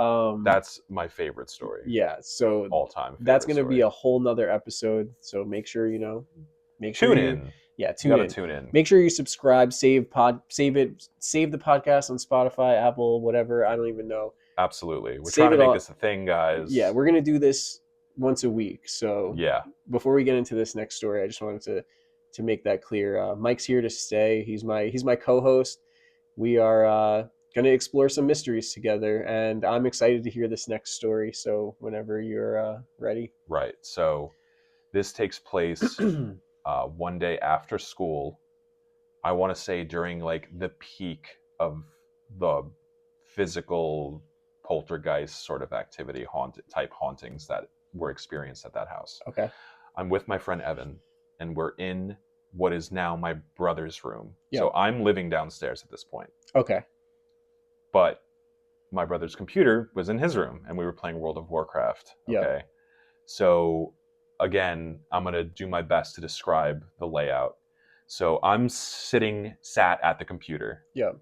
Speaker 2: That's my favorite story.
Speaker 1: Yeah. So
Speaker 2: All time.
Speaker 1: that's going to be a whole nother episode. So make sure
Speaker 2: tune in.
Speaker 1: Yeah,
Speaker 2: tune in.
Speaker 1: Make sure you subscribe, save the podcast on Spotify, Apple, whatever. I don't even know.
Speaker 2: Absolutely. We're trying to make this a thing, guys.
Speaker 1: Yeah, we're going to do this once a week. So
Speaker 2: yeah.
Speaker 1: Before we get into this next story, I just wanted to make that clear. Mike's here to stay. He's my co-host. We are going to explore some mysteries together, and I'm excited to hear this next story. So whenever you're ready.
Speaker 2: Right. So this takes place one day after school. I want to say during like the peak of the physical poltergeist sort of activity, hauntings that were experienced at that house.
Speaker 1: Okay.
Speaker 2: I'm with my friend Evan, and we're in what is now my brother's room.
Speaker 1: Yeah.
Speaker 2: So I'm living downstairs at this point.
Speaker 1: Okay.
Speaker 2: But my brother's computer was in his room, and we were playing World of Warcraft. Okay.
Speaker 1: Yeah.
Speaker 2: So again, I'm going to do my best to describe the layout. So I'm sat at the computer.
Speaker 1: Yeah.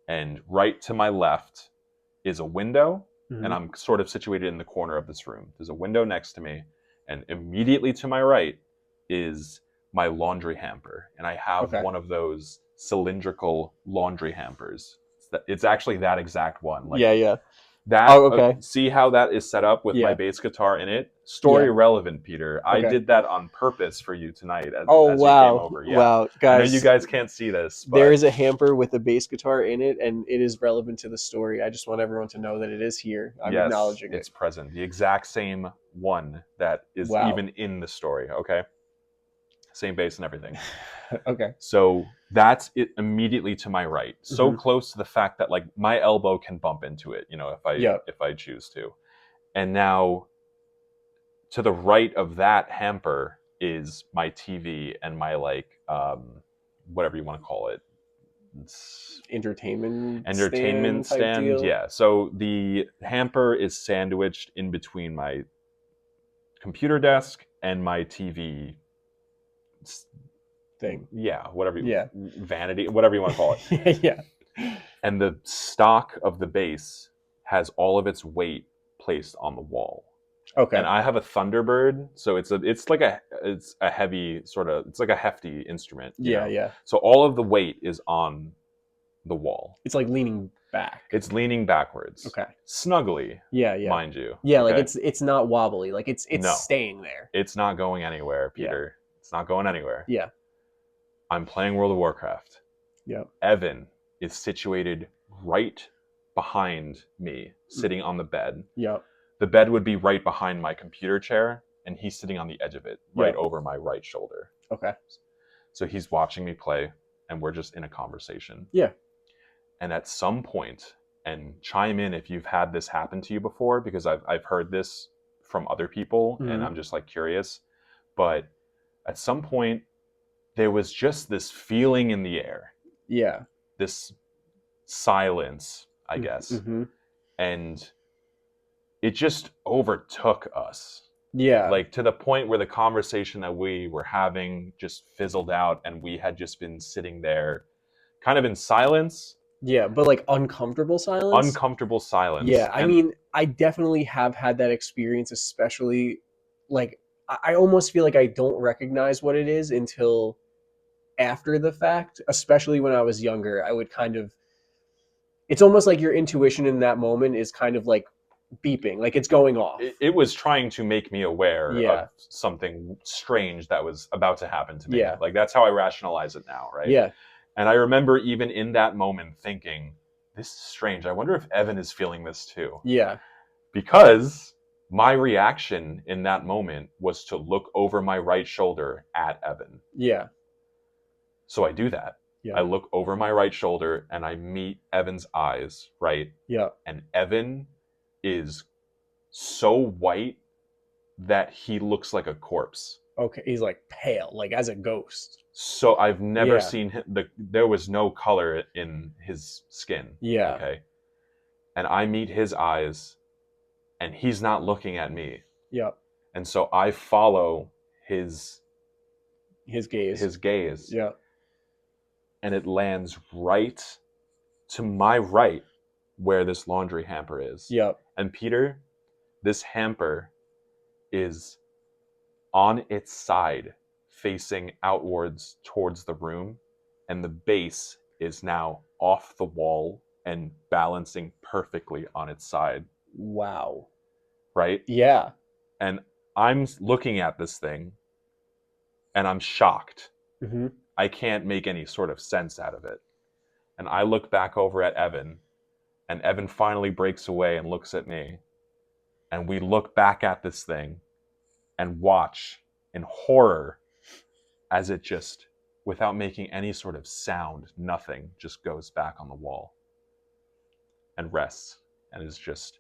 Speaker 2: And right to my left is a window,
Speaker 1: Mhm.
Speaker 2: and I'm sort of situated in the corner of this room. There's a window next to me, and immediately to my right is my laundry hamper. And I have
Speaker 1: Okay.
Speaker 2: one of those cylindrical laundry hampers. It's actually that exact one. Like,
Speaker 1: yeah.
Speaker 2: that,
Speaker 1: Oh, okay.
Speaker 2: see how that is set up with my
Speaker 1: Yeah.
Speaker 2: bass guitar in it? Story
Speaker 1: Yeah.
Speaker 2: relevant, Peter. I
Speaker 1: Okay.
Speaker 2: did that on purpose for you tonight as
Speaker 1: Oh,
Speaker 2: you came
Speaker 1: wow.
Speaker 2: over. Yeah.
Speaker 1: Wow.
Speaker 2: I know
Speaker 1: Guys,
Speaker 2: you guys can't see this, but
Speaker 1: there is a hamper with a bass guitar in it, and it is relevant to the story. I just want everyone to know that it is here. I'm
Speaker 2: yes,
Speaker 1: acknowledging
Speaker 2: it's
Speaker 1: it.
Speaker 2: present. The exact same one that is
Speaker 1: Wow.
Speaker 2: even in the story, okay? Same bass and everything.
Speaker 1: Okay.
Speaker 2: So that's it immediately to my right. So
Speaker 1: Mhm.
Speaker 2: close to the fact that like my elbow can bump into it,
Speaker 1: Yep.
Speaker 2: if I choose to. And now to the right of that hamper is my TV and my whatever you want to call it.
Speaker 1: Entertainment type
Speaker 2: stand.
Speaker 1: deal.
Speaker 2: Yeah. So the hamper is sandwiched in between my computer desk and my TV
Speaker 1: Thing.
Speaker 2: Yeah, whatever.
Speaker 1: Yeah.
Speaker 2: Vanity, whatever you want to call it.
Speaker 1: Yeah.
Speaker 2: And the stock of the bass has all of its weight placed on the wall.
Speaker 1: Okay.
Speaker 2: And I have a Thunderbird, so it's a heavy sort of, it's like a hefty instrument. you know?
Speaker 1: Yeah.
Speaker 2: So all of the weight is on the wall.
Speaker 1: It's like leaning back.
Speaker 2: It's leaning backwards.
Speaker 1: Okay.
Speaker 2: Snugly,
Speaker 1: Yeah.
Speaker 2: mind you.
Speaker 1: Yeah, like
Speaker 2: okay?
Speaker 1: it's not wobbly. Like it's
Speaker 2: No.
Speaker 1: staying there.
Speaker 2: It's not going anywhere, Peter. It's not going anywhere.
Speaker 1: Yeah.
Speaker 2: I'm playing World of Warcraft.
Speaker 1: Yep.
Speaker 2: Evan is situated right behind me, sitting on the bed.
Speaker 1: Yep.
Speaker 2: The bed would be right behind my computer chair, and he's sitting on the edge of it, right
Speaker 1: Yep.
Speaker 2: over my right shoulder.
Speaker 1: Okay.
Speaker 2: So he's watching me play, and we're just in a conversation.
Speaker 1: Yeah.
Speaker 2: And at some point, and chime in if you've had this happen to you before, because I've heard this from other people,
Speaker 1: Mhm.
Speaker 2: and I'm just like curious. But at some point, there was just this feeling in the air,
Speaker 1: Yeah.
Speaker 2: this silence, I guess.
Speaker 1: Mm-hmm.
Speaker 2: And it just overtook us.
Speaker 1: Yeah.
Speaker 2: Like to the point where the conversation that we were having just fizzled out, and we had just been sitting there kind of in silence.
Speaker 1: Yeah, but like uncomfortable silence.
Speaker 2: Uncomfortable silence.
Speaker 1: Yeah, I
Speaker 2: And
Speaker 1: mean, I definitely have had that experience, especially like I almost feel like I don't recognize what it is until after the fact, especially when I was younger. I would kind of, it's almost like your intuition in that moment is kind of like beeping, like it's going off.
Speaker 2: it was trying to make me aware
Speaker 1: Yeah.
Speaker 2: of something strange that was about to happen to me.
Speaker 1: Yeah.
Speaker 2: Like that's how I rationalize it now, right?
Speaker 1: Yeah.
Speaker 2: And I remember even in that moment thinking, this is strange. I wonder if Evan is feeling this too.
Speaker 1: Yeah.
Speaker 2: Because my reaction in that moment was to look over my right shoulder at Evan.
Speaker 1: Yeah.
Speaker 2: So I do that.
Speaker 1: Yeah.
Speaker 2: I look over my right shoulder and I meet Evan's eyes, right?
Speaker 1: Yeah.
Speaker 2: And Evan is so white that he looks like a corpse.
Speaker 1: Okay. He's like pale, like as a ghost.
Speaker 2: So I've never
Speaker 1: Yeah.
Speaker 2: seen him, there was no color in his skin.
Speaker 1: Yeah.
Speaker 2: Okay. And I meet his eyes and he's not looking at me.
Speaker 1: Yeah.
Speaker 2: And so I follow his
Speaker 1: gaze. Yeah.
Speaker 2: And it lands right to my right where this laundry hamper is.
Speaker 1: Yeah.
Speaker 2: And Peter, this hamper is on its side facing outwards towards the room, and the base is now off the wall and balancing perfectly on its side,
Speaker 1: Wow.
Speaker 2: right?
Speaker 1: Yeah.
Speaker 2: And I'm looking at this thing and I'm shocked.
Speaker 1: Mm-hmm.
Speaker 2: I can't make any sort of sense out of it. And I look back over at Evan, and Evan finally breaks away and looks at me. And we look back at this thing and watch in horror as it just, without making any sort of sound, nothing, just goes back on the wall and rests and is just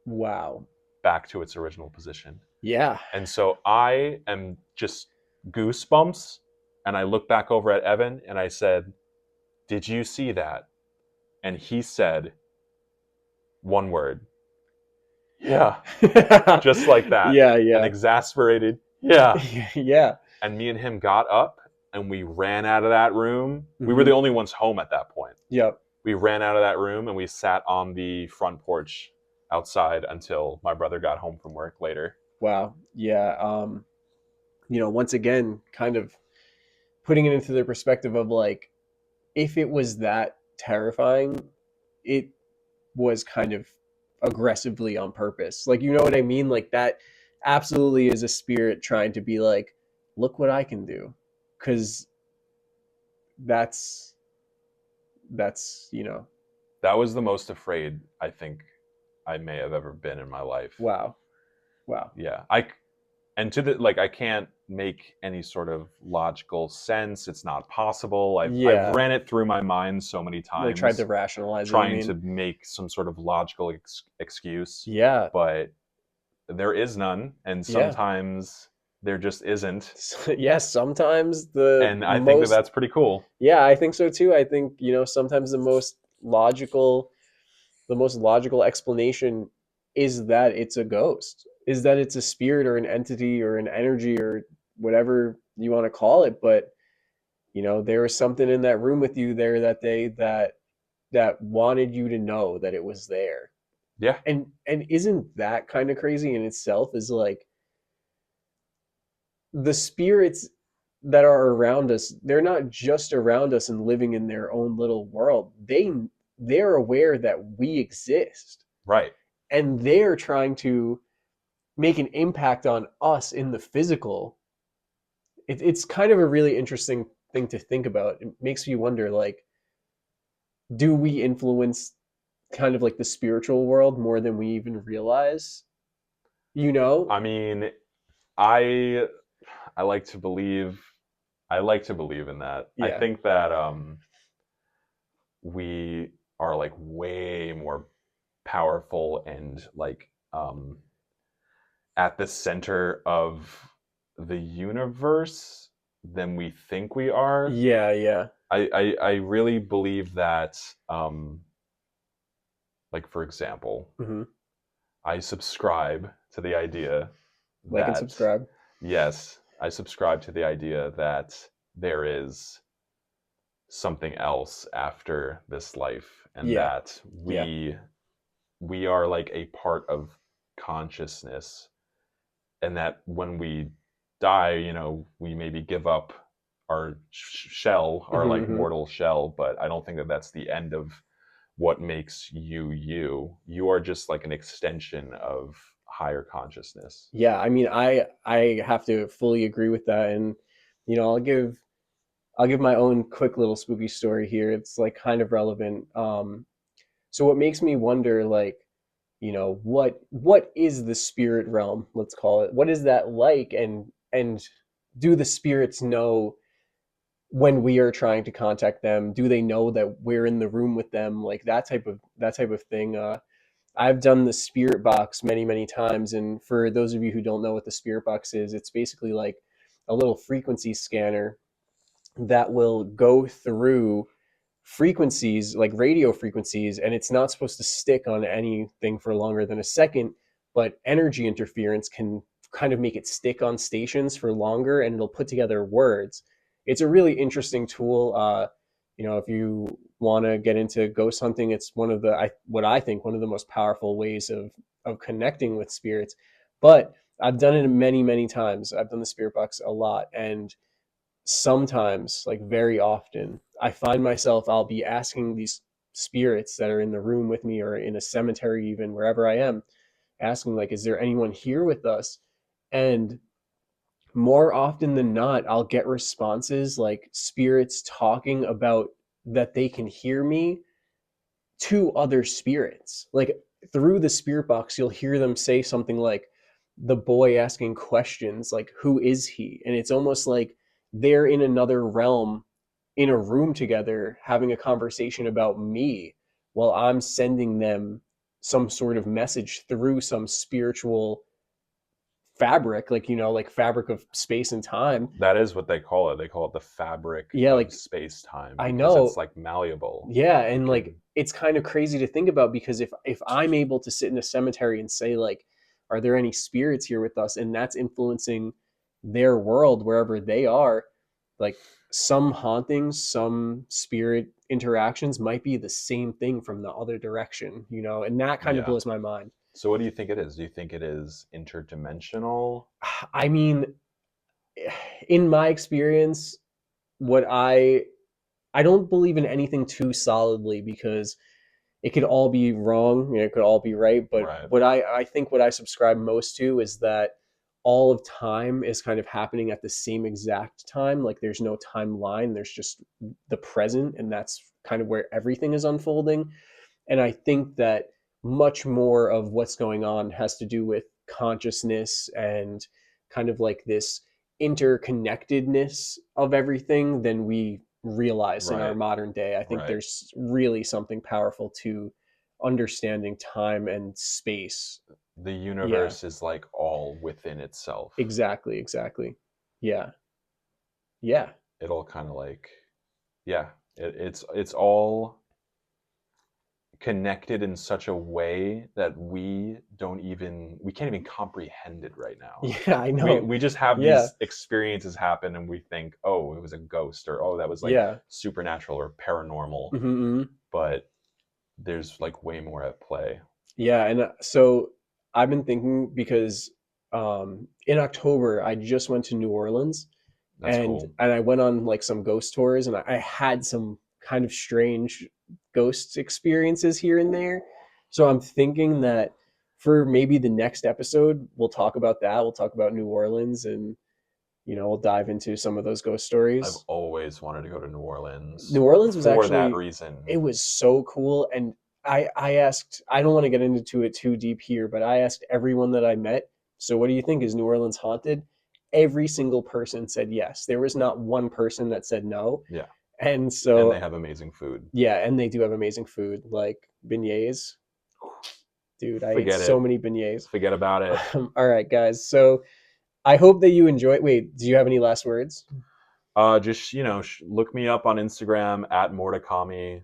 Speaker 1: Wow.
Speaker 2: back to its original position.
Speaker 1: Yeah.
Speaker 2: And so I am just goosebumps, and I look back over at Evan and I said, "Did you see that?" And he said one word. Yeah. Just like that.
Speaker 1: Yeah.
Speaker 2: An
Speaker 1: Yeah.
Speaker 2: exasperated Yeah.
Speaker 1: Yeah.
Speaker 2: And me and him got up and we ran out of that room. We were
Speaker 1: Mhm.
Speaker 2: the only ones home at that point.
Speaker 1: Yep.
Speaker 2: We ran out of that room and we sat on the front porch outside until my brother got home from work later.
Speaker 1: Wow. Yeah. Once again, kind of putting it into the perspective of like, if it was that terrifying, it was kind of aggressively on purpose. Like, you know what I mean? Like, that absolutely is a spirit trying to be like, look what I can do. Because that's, that's.
Speaker 2: That was the most afraid I think I may have ever been in my life.
Speaker 1: Wow. Wow.
Speaker 2: Yeah. I can't make any sort of logical sense. It's not possible. I've
Speaker 1: Yeah.
Speaker 2: ran it through my mind so many times.
Speaker 1: Like, tried to rationalize
Speaker 2: trying
Speaker 1: it.
Speaker 2: to make some sort of logical excuse.
Speaker 1: Yeah.
Speaker 2: But there is none, and
Speaker 1: Yeah.
Speaker 2: sometimes there just isn't.
Speaker 1: Yes, sometimes
Speaker 2: And I think that that's pretty cool.
Speaker 1: Yeah, I think so too. I think, sometimes the most logical explanation is that it's a ghost, is that it's a spirit or an entity or an energy or whatever you want to call it. But, there was something in that room with you there that day that wanted you to know that it was there.
Speaker 2: Yeah.
Speaker 1: And isn't that kind of crazy in itself? Is like, the spirits that are around us, they're not just around us and living in their own little world. They're aware that we exist.
Speaker 2: Right.
Speaker 1: And they're trying to make an impact on us in the physical. It's kind of a really interesting thing to think about. It makes you wonder, like, do we influence kind of like the spiritual world more than we even realize?
Speaker 2: I mean, I like to believe in that.
Speaker 1: Yeah.
Speaker 2: I think that we are like way more powerful and like at the center of the universe than we think we are.
Speaker 1: Yeah.
Speaker 2: I really believe that like, for example,
Speaker 1: Mm-hmm.
Speaker 2: I subscribe to the idea
Speaker 1: Like and
Speaker 2: that
Speaker 1: subscribe.
Speaker 2: yes, I subscribe to the idea that there is something else after this life, and
Speaker 1: Yeah.
Speaker 2: that we are like a part of consciousness, and that when we die, we maybe give up our shell, our like
Speaker 1: Mhm.
Speaker 2: mortal shell, but I don't think that that's the end of what makes you. You are just like an extension of higher consciousness.
Speaker 1: Yeah, I mean, I have to fully agree with that, and I'll give my own quick little spooky story here. It's like kind of relevant. So what makes me wonder, like, what is the spirit realm? Let's call it. What is that like? And do the spirits know when we are trying to contact them? Do they know that we're in the room with them? Like that type of thing. I've done the spirit box many, many times. And for those of you who don't know what the spirit box is, it's basically like a little frequency scanner that will go through frequencies, like radio frequencies, and it's not supposed to stick on anything for longer than a second, but energy interference can kind of make it stick on stations for longer, and it'll put together words. It's a really interesting tool. If you want to get into ghost hunting, it's what I think one of the most powerful ways of connecting with spirits. But I've done it many, many times. I've done the spirit box a lot, and sometimes, like very often, I find myself, I'll be asking these spirits that are in the room with me or in a cemetery, even wherever I am, asking, like, is there anyone here with us? And more often than not, I'll get responses like spirits talking about that they can hear me to other spirits. Like, through the spirit box, you'll hear them say something like, the boy asking questions like, who is he? And it's almost like they're in another realm, in a room together, having a conversation about me, while I'm sending them some sort of message through some spiritual fabric, like fabric of space and time.
Speaker 2: That is what they call it. They call it the fabric
Speaker 1: Yeah,
Speaker 2: of
Speaker 1: like,
Speaker 2: space time,
Speaker 1: I
Speaker 2: because
Speaker 1: know.
Speaker 2: it's like malleable.
Speaker 1: Yeah, and
Speaker 2: You
Speaker 1: like,
Speaker 2: can-
Speaker 1: it's kind of crazy to think about, because if I'm able to sit in a cemetery and say, like, are there any spirits here with us, and that's influencing their world, wherever they are, like some hauntings, some spirit interactions might be the same thing from the other direction, you know, and that kind of
Speaker 2: Yeah.
Speaker 1: blows my mind.
Speaker 2: So what do you think it is? Do you think it is interdimensional?
Speaker 1: I mean, in my experience, what I don't believe in anything too solidly because it could all be wrong, you know, it could all be right. But
Speaker 2: Right.
Speaker 1: what I think what I subscribe most to is that all of time is kind of happening at the same exact time. Like there's no timeline, there's just the present, and that's kind of where everything is unfolding. And I think that much more of what's going on has to do with consciousness and kind of like this interconnectedness of everything than we realize in our
Speaker 2: Right.
Speaker 1: modern day. I think
Speaker 2: Right.
Speaker 1: there's really something powerful to understanding time and space.
Speaker 2: The
Speaker 1: Yeah,
Speaker 2: universe is like all within itself.
Speaker 1: exactly, exactly. Yeah, yeah,
Speaker 2: It all kind of like, yeah, it's all connected in such a way that we can't even comprehend it right now.
Speaker 1: yeah. I know.
Speaker 2: We just have
Speaker 1: Yeah,
Speaker 2: these experiences happen and we think, oh, it was a ghost, or oh, that was like
Speaker 1: yeah.
Speaker 2: supernatural or paranormal,
Speaker 1: Hmm.
Speaker 2: but there's like way more at play.
Speaker 1: Yeah, and so I've been thinking because in October I just went to New Orleans
Speaker 2: That's cool.
Speaker 1: and I went on like some ghost tours and I had some kind of strange ghost experiences here and there. So I'm thinking that for maybe the next episode we'll talk about that. We'll talk about New Orleans and you know, we'll dive into some of those ghost
Speaker 2: I've
Speaker 1: stories.
Speaker 2: always wanted to go to New Orleans
Speaker 1: New Orleans was
Speaker 2: for that
Speaker 1: actually
Speaker 2: reason.
Speaker 1: it was so cool and I asked I don't want to get into it too deep here, but I asked everyone that I met, so what do you think, is New Orleans haunted? Every single person said yes. There was not one person that said no.
Speaker 2: Yeah.
Speaker 1: And
Speaker 2: And they
Speaker 1: so
Speaker 2: have amazing food.
Speaker 1: yeah, and they do have amazing food like beignets. Dude, I ate
Speaker 2: Forget
Speaker 1: so
Speaker 2: it.
Speaker 1: many beignets.
Speaker 2: Forget about it.
Speaker 1: All right, guys. So I hope that you enjoy. Wait, do you have any last words?
Speaker 2: Just look me up on Instagram at Mordekami.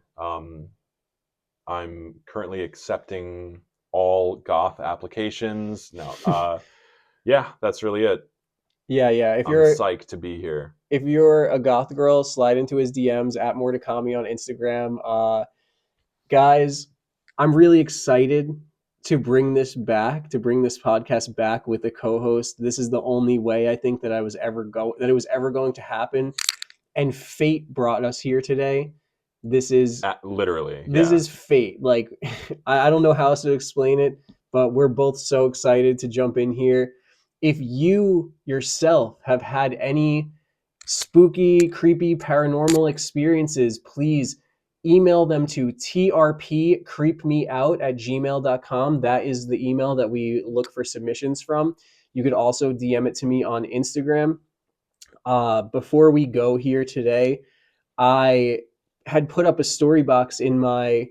Speaker 2: I'm currently accepting all goth applications. No, yeah, that's really it.
Speaker 1: Yeah, yeah.
Speaker 2: I'm psyched to be here.
Speaker 1: If you're a goth girl, slide into his DMs at Mordekami on Instagram. Guys, I'm really excited to bring this back, to bring this podcast back with a co-host. This is the only way I think that it was ever going to happen. And fate brought us here today. This is
Speaker 2: Literally,
Speaker 1: this
Speaker 2: yeah.
Speaker 1: is fate. Like I don't know how else to explain it, but we're both so excited to jump in here. If you yourself have had any spooky, creepy, paranormal experiences, please email them to trpcreepmeout@gmail.com. That is the email that we look for submissions from. You could also DM it to me on Instagram. Before we go here today, I had put up a story box in my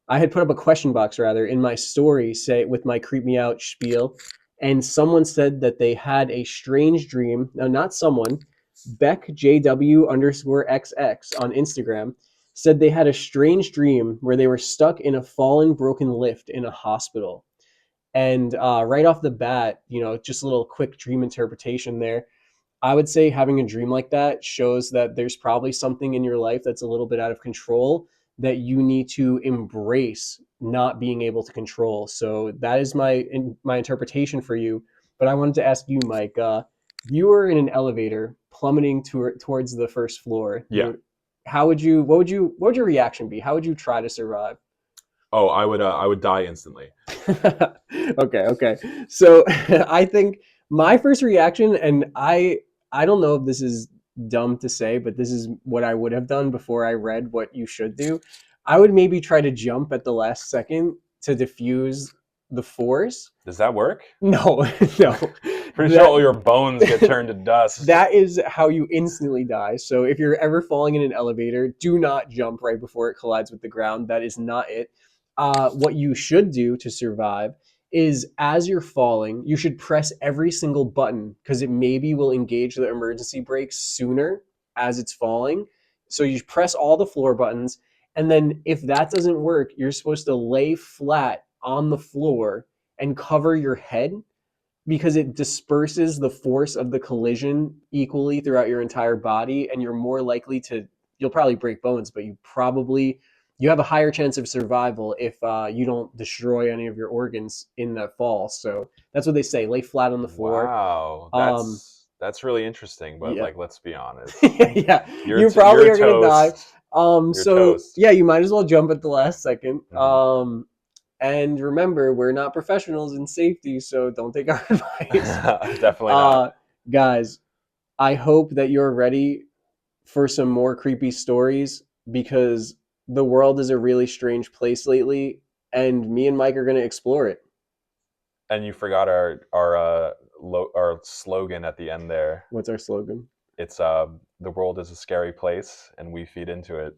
Speaker 1: I had put up a question box rather in my story, say with my creep me out spiel, and someone said that they had a strange dream. No, not someone. Beck JW underscore XX on Instagram said they had a strange dream where they were stuck in a fallen broken lift in a hospital. And right off the bat, you know, just a little quick dream interpretation there. I would say having a dream like that shows that there's probably something in your life that's a little bit out of control that you need to embrace not being able to control. So that is my interpretation for you. But I wanted to ask you, Mike. You were in an elevator plummeting towards the first floor.
Speaker 2: Yeah.
Speaker 1: How would you? What would your reaction be? How would you try to survive?
Speaker 2: Oh, I would die instantly.
Speaker 1: Okay. So I think my first reaction, and I don't know if this is dumb to say, but this is what I would have done before I read what you should do. I would maybe try to jump at the last second to diffuse the force.
Speaker 2: Does that work?
Speaker 1: No, no.
Speaker 2: Pretty sure all your bones get turned to dust.
Speaker 1: That is how you instantly die. So if you're ever falling in an elevator, do not jump right before it collides with the ground. That is not it. What you should do to survive is as you're falling, you should press every single button because it maybe will engage the emergency brakes sooner as it's falling. So you press all the floor buttons. And then if that doesn't work, you're supposed to lay flat on the floor and cover your head because it disperses the force of the collision equally throughout your entire body, and you're more likely to, you'll probably break bones, but you have a higher chance of survival if you don't destroy any of your organs in the fall. So that's what they say, lay flat on the floor.
Speaker 2: Wow,
Speaker 1: Um,
Speaker 2: that's really interesting. But
Speaker 1: yeah.
Speaker 2: like, let's be honest,
Speaker 1: Yeah, you probably
Speaker 2: you're
Speaker 1: are gonna die.
Speaker 2: toast. You're
Speaker 1: So
Speaker 2: toast.
Speaker 1: yeah, you might as well jump at the last second.
Speaker 2: Mhm.
Speaker 1: And remember, we're not professionals in safety, so don't take our advice.
Speaker 2: Definitely not.
Speaker 1: Guys, I hope that you're ready for some more creepy stories, because the world is a really strange place lately, and me and Mike are going to explore it.
Speaker 2: And you forgot our slogan at the end there.
Speaker 1: What's our slogan?
Speaker 2: It's the world is a scary place, and we feed into it.